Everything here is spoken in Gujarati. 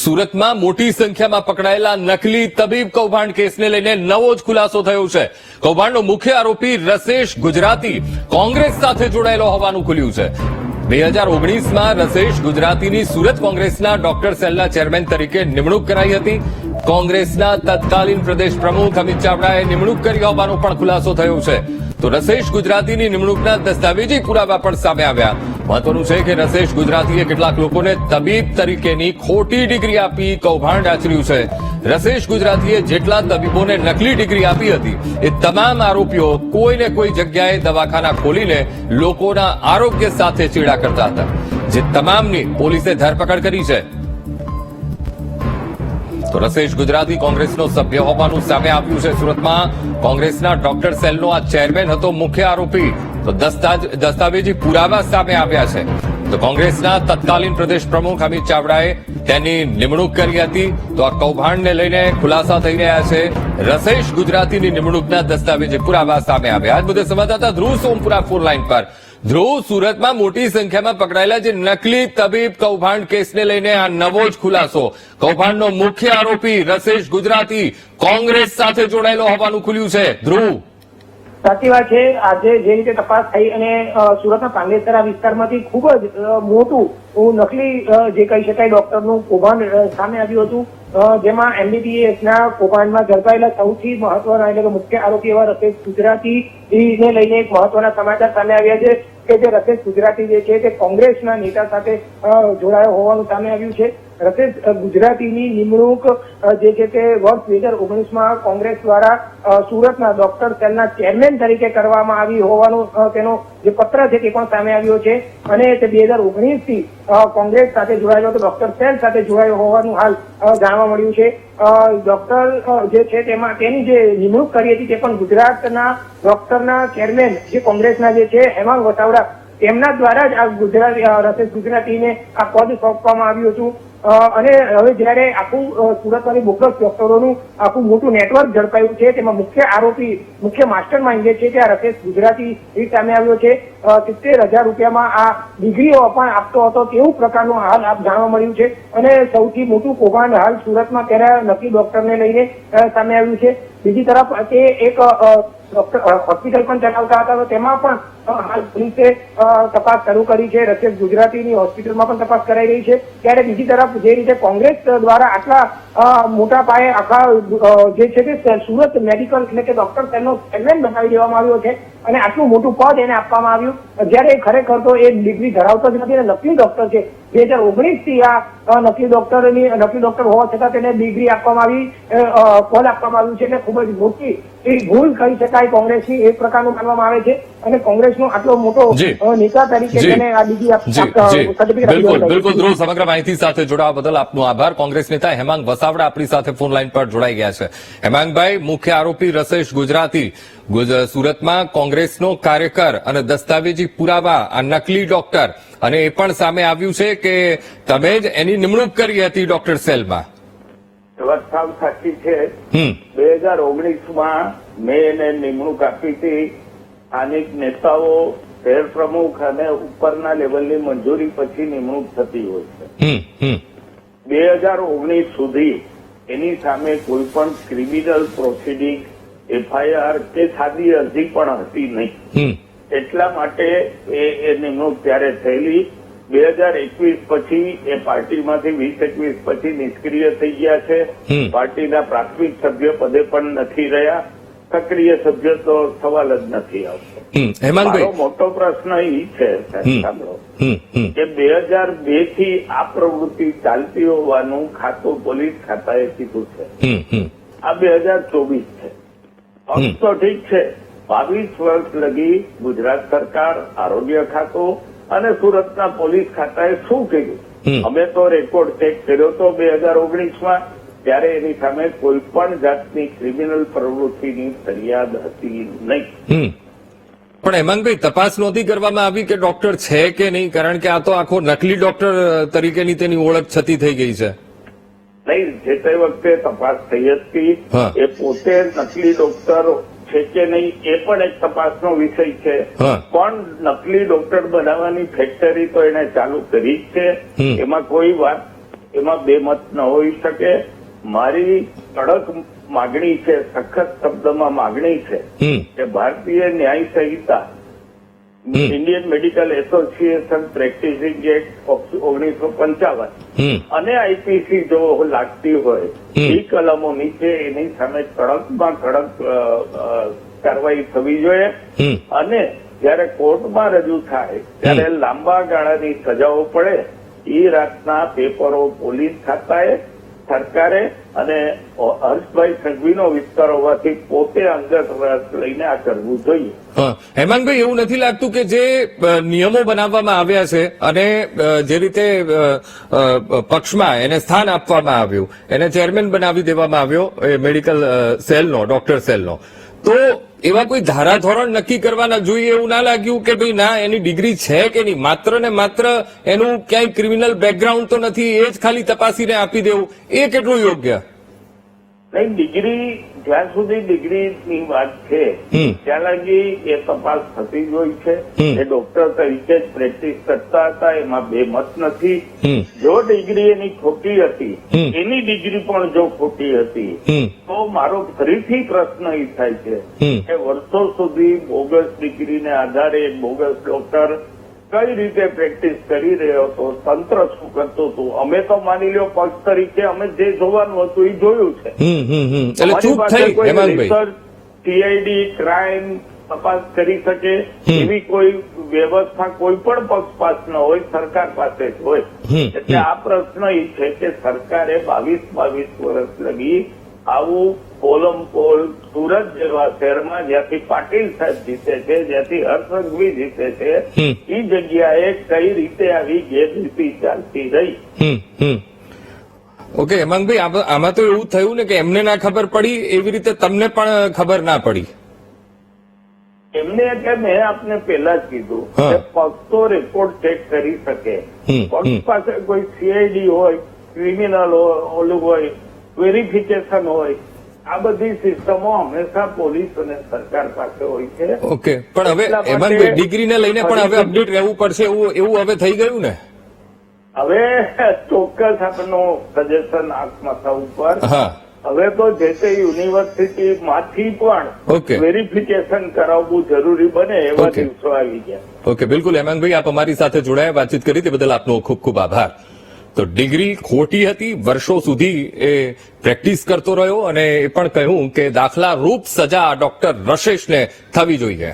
સુરતમાં મોટી સંખ્યામાં પકડાયેલા નકલી તબીબ કૌભાંડ કેસને લઈને નવો જ ખુલાસો થયો છે. કૌભાંડનો મુખ્ય આરોપી રસેશ ગુજરાતી કોંગ્રેસ સાથે જોડાયેલો હોવાનું ખુલ્યું છે. 2019માં રસેશ ગુજરાતીની સુરત કોંગ્રેસના ડોક્ટર સેલના ચેરમેન તરીકે નિમણૂક કરાઈ હતી. કોંગ્રેસના તત્કાલીન પ્રદેશ પ્રમુખ અમિત ચાવડાએ નિમણૂક કરી હોવાનો પણ ખુલાસો થયો છે. તો રસેશ ગુજરાતીની નિમણૂકના દસ્તાવેજી પુરાવા પણ સામે આવ્યા. મહત્વનું છે કે રસેશ ગુજરાતીએ કેટલાક લોકોને તબીબ તરીકેની ખોટી ડિગ્રી આપી કૌભાંડ આચર્યું છે. રસેશ ગુજરાતીએ જેટલા તબીબોને નકલી ડિગ્રી આપી હતી એ તમામ આરોપીઓ કોઈને કોઈ જગ્યાએ દવાખાના ખોલીને લોકોના આરોગ્ય સાથે ચેડા કરતા હતા, જે તમામની પોલીસે ધરપકડ કરી છે. તો રસેશ ગુજરાતી કોંગ્રેસનો સભ્ય હોવાનું સામે આવ્યું છે. સુરતમાં કોંગ્રેસના ડોક્ટર સેલનો આ ચેરમેન હતો મુખ્ય આરોપી. તો દસ્તાવેજી પુરાવા સામે આવ્યા છે. તો કોંગ્રેસના તત્કાલીન પ્રદેશ પ્રમુખ અમિત ચાવડાએ તેની નિમણૂક કરી હતી. તો આ કૌભાંડને લઈને ખુલાસા થઈ રહ્યા છે. રસેશ ગુજરાતીની નિમણૂકના દસ્તાવેજી પુરાવા સામે આવ્યા. આજ મુદ્દે સંવાદદાતા ધ્રુવ સોમપુરા ફોન લાઈન પર. ધ્રુવ, સુરતમાં મોટી સંખ્યામાં પકડાયેલા જે નકલી તબીબ કૌભાંડ કેસને લઈને આ નવો જ ખુલાસો. કૌભાંડનો મુખ્ય આરોપી રસેશ ગુજરાતી કોંગ્રેસ સાથે જોડાયેલો હોવાનું ખુલ્યું છે. ધ્રુવ, સાચી વાત છે. આજે જે રીતે તપાસ થઈ અને સુરતના પાંડેસરા વિસ્તારમાંથી ખૂબ જ મોટું નકલી જે કહી શકાય ડોક્ટરનું કૌભાંડ સામે આવ્યું હતું, જેમાં એમબીબીએસના કૌભાંડમાં ઝડપાયેલા સૌથી મહત્વના એટલે કે મુખ્ય આરોપી એવા રસેશ ગુજરાતીને લઈને એક મહત્વના સમાચાર સામે આવ્યા છે કે જે રસેશ ગુજરાતી જે છે તે કોંગ્રેસના નેતા સાથે જોડાયો હોવાનું સામે આવ્યું છે. રસેશ ગુજરાતીની નિમણૂક જે છે તે વર્ષ 2019માં કોંગ્રેસ દ્વારા સુરતના ડોક્ટર સેલના ચેરમેન તરીકે કરવામાં આવી હોવાનું તેનો જે પત્ર છે તે પણ સામે આવ્યો છે. અને તે 2019થી કોંગ્રેસ સાથે જોડાયેલો હતો, ડોક્ટર સેલ સાથે જોડાયો હોવાનું હાલ જાણવા મળ્યું છે. ડોક્ટર જે છે તેમાં તેની જે નિમણૂક કરી હતી તે પણ ગુજરાતના ડોક્ટરના ચેરમેન જે કોંગ્રેસના જે છે હેમાંગ વસાવડા તેમના દ્વારા જ આ રસેશ ગુજરાતીને આ પદ સોંપવામાં આવ્યું હતું. અને હવે જયારે આખું સુરતની બોગસ ડોક્ટરોનું આખું મોટું નેટવર્ક ઝડપાયું છે, તેમાં મુખ્ય આરોપી મુખ્ય માસ્ટર માઇન્ડ જે છે તે આ રસેશ ગુજરાતી સામે આવ્યો છે. 70,000 રૂપિયામાં આ ડિગ્રીઓ પણ આપતો હતો તેવું પ્રકારનું હાલ જાણવા મળ્યું છે. અને સૌથી મોટું કૌભાંડ હાલ સુરતમાં ત્યારે નકલી ડોક્ટરને લઈને સામે આવ્યું છે. બીજી તરફ તે એક હોસ્પિટલ પણ ચલાવતા હતા, તો તેમાં પણ હાલ પોલીસે તપાસ શરૂ કરી છે. રસેશ ગુજરાતીની હોસ્પિટલમાં પણ તપાસ કરાઈ રહી છે. ત્યારે બીજી તરફ જે રીતે કોંગ્રેસ દ્વારા આટલા મોટા પાયે આખા જે છે તે સુરત મેડિકલ એટલે કે ડોક્ટર સેલનો ચેરમેન બનાવી દેવામાં આવ્યો છે અને આટલું મોટું પદ એને આપવામાં આવ્યું, જયારે ખરેખર તો એ ડિગ્રી ધરાવતો જ નથી અને નકલી ડોક્ટર છે. 2019થી આ નકલી ડોક્ટર હોવા છતાં તેને ડિગ્રી આપવામાં આવી, પદ આપવામાં આવ્યું છે. એટલે ખૂબ જ મોટી એ ભૂલ કહી શકાય કોંગ્રેસની, એક પ્રકારનું માનવામાં આવે છે. અને કોંગ્રેસનો આટલો મોટો નેતા તરીકે તેને આ ડિગ્રી બિલકુલ ધ્રુવ, સમગ્ર માહિતી સાથે જોડાવા બદલ આપનો આભાર. કોંગ્રેસ નેતા હેમાંગ વસાવડા આપણી સાથે ફોન લાઈન પર જોડાઈ ગયા છે. હેમાંગભાઈ, મુખ્ય આરોપી રસેશ ગુજરાતી સુરતમાં કોંગ્રેસનો કાર્યકર અને દસ્તાવેજી પુરાવા આ નકલી ડોક્ટર, અને એ પણ સામે આવ્યું છે કે તમે જ એની નિમણૂક કરી હતી ડોક્ટર સેલમાં. વાત સાવ સાચી છે. 2019માં મેં એને નિમણૂક આપી હતી. સ્થાનિક નેતાઓ, શહેર પ્રમુખ અને ઉપરના લેવલની મંજૂરી પછી નિમણૂક થતી હોય છે. 2019 સુધી એની સામે કોઈ પણ ક્રિમિનલ પ્રોસિડિંગ, એફઆઈઆર કે સાદી અરજી પણ હતી નહીં. એટલા માટે એ નિમણૂક ત્યારે થયેલી. 2021 પછી એ પાર્ટીમાંથી 2021 પછી નિષ્ક્રિય થઈ ગયા છે. પાર્ટીના પ્રાથમિક સભ્ય પદે પણ નથી રહ્યા. સક્રિય સભ્ય તો સવાલ જ નથી આવતો. મારો મોટો પ્રશ્ન એ છે, સાંભળો, કે 2002 થી આ પ્રવૃત્તિ ચાલતી હોવાનું ખાતું પોલીસ ખાતાએ કીધું છે. આ 2024 છે. તો ઠીક છે, 22 વર્ષ લગી ગુજરાત સરકાર, આરોગ્ય ખાતું અને સુરતના પોલીસ ખાતાએ શું કર્યું? અમે તો રેકોર્ડ ચેક કર્યો તો 2019માં, ત્યારે એની સામે કોઈ પણ જાતની ક્રિમિનલ પ્રવૃત્તિની ફરિયાદ હતી નહીં. પણ હેમાંગભાઈ, તપાસ નહોતી કરવામાં આવી કે ડોક્ટર છે કે નહીં? કારણ કે આ તો આખો નકલી ડોક્ટર તરીકેની તેની ઓળખ છતી થઈ ગઈ છે. નહીં, જે તે વખતે તપાસ થઈ હતી એ પોતે નકલી ડોક્ટર છે કે નહીં એ પણ એક તપાસનો વિષય છે. પણ નકલી ડોક્ટર બનાવવાની ફેક્ટરી તો એને ચાલુ કરી જ છે, એમાં કોઈ વાત એમાં બે મત ન હોઈ શકે. મારી કડક માગણી છે, સખત શબ્દમાં માગણી છે કે ભારતીય ન્યાય સંહિતા, Indian medical association practising act 1955 અને આઈપીસી જો લાગતી હોય એ કલમો નીચે એની સામે કડકમાં કડક કાર્યવાહી થવી જોઈએ. અને જયારે કોર્ટમાં રજૂ થાય ત્યારે લાંબા ગાળાની સજાઓ પડે એ રાતના પેપરો પોલીસ ખાતાએ, સરકારે અને હર્ષભાઈ સંઘવીનો વિસ્તાર હોવાથી પોતે અંગત રસ લઈને આ કરવું જોઈએ. હેમાંગભાઈ, એવું નથી લાગતું કે જે નિયમો બનાવવામાં આવ્યા છે અને જે રીતે પક્ષમાં એને સ્થાન આપવામાં આવ્યું, એને ચેરમેન બનાવી દેવામાં આવ્યો મેડિકલ સેલનો, ડોક્ટર સેલનો, તો એવા કોઈ ધારાધોરણ નક્કી કરવાના જોઈએ એવું ના લાગ્યું કે ભાઈ ના એની ડિગ્રી છે કે નહીં, માત્ર ને માત્ર એનું ક્યાંય ક્રિમિનલ બેકગ્રાઉન્ડ તો નથી, એ જ ખાલી તપાસીને આપી દેવું એ કેટલું યોગ્ય? નહીં, ડિગ્રી જ્યાં સુધી ડિગ્રીની વાત છે ત્યાં લગી એ તપાસ થતી જ હોય છે. એ ડોક્ટર તરીકે જ પ્રેક્ટિસ કરતા હતા, એમાં બે મત નથી. જો ડિગ્રી એની ખોટી હતી, એની ડિગ્રી પણ જો ખોટી હતી, તો મારો ફરીથી પ્રશ્ન એ થાય છે કે વર્ષો સુધી બોગસ ડિગ્રીને આધારે બોગસ ડોક્ટર કઈ રીતે પ્રેક્ટિસ કરી રહ્યો હતો, તંત્ર શું કરતું હતું? અમે તો માની લ્યો પક્ષ તરીકે અમે જે જોવાનું હતું એ જોયું છે. એટલે ચૂપ થઈ હેમાંગભાઈ. સીઆઈડી ક્રાઇમ તપાસ કરી શકે એવી કોઈ વ્યવસ્થા કોઈ પણ પક્ષ પાસે ન હોય, સરકાર પાસે જ હોય. એટલે આ પ્રશ્ન એ છે કે સરકારે 22 વર્ષ લગી આવું પોલમપોલ સુરત જેવા શહેરમાં જ્યાંથી પાટીલ સાહેબ જીતે છે, જ્યાંથી હર્ષ સંઘવી જીતે છે, એ જગ્યાએ કઈ રીતે આવી ગેરરીતિ ચાલતી રહી. ઓકે હેમાંગભાઈ, આમાં તો એવું થયું ને કે એમને ના ખબર પડી એવી રીતે તમને પણ ખબર ના પડી. એમને એટલે મેં આપને પહેલા જ કીધું કે પક્ષ તો રેકોર્ડ ચેક કરી શકે. પક્ષ પાસે કોઈ સીઆઈડી હોય, ક્રિમિનલ ઓલું હોય, વેરિફિકેશન હોય, આ બધી સિસ્ટમો હંમેશા પોલીસ અને સરકાર પાસે હોય છે. ઓકે, પણ હવે હેમાંગભાઈ ડિગ્રીને લઈને પણ હવે અપડેટ રહેવું પડશે એવું હવે થઈ ગયું ને? હવે ચોક્કસ આપનું સજેશન આત્મકથા ઉપર હવે તો જે તે યુનિવર્સિટીમાંથી પણ વેરિફિકેશન કરાવવું જરૂરી બને એવા દિવસો આવી ગયા. ઓકે, બિલકુલ હેમાંગભાઈ, આપ અમારી સાથે જોડાયા, વાતચીત કરી તે બદલ આપનો ખૂબ ખૂબ આભાર. તો ડિગ્રી ખોટી હતી, વર્ષો સુધી એ પ્રેક્ટિસ કરતો રહ્યો અને એ પણ કહ્યું કે દાખલા રૂપ સજા ડોક્ટર રશેષને થવી જોઈએ.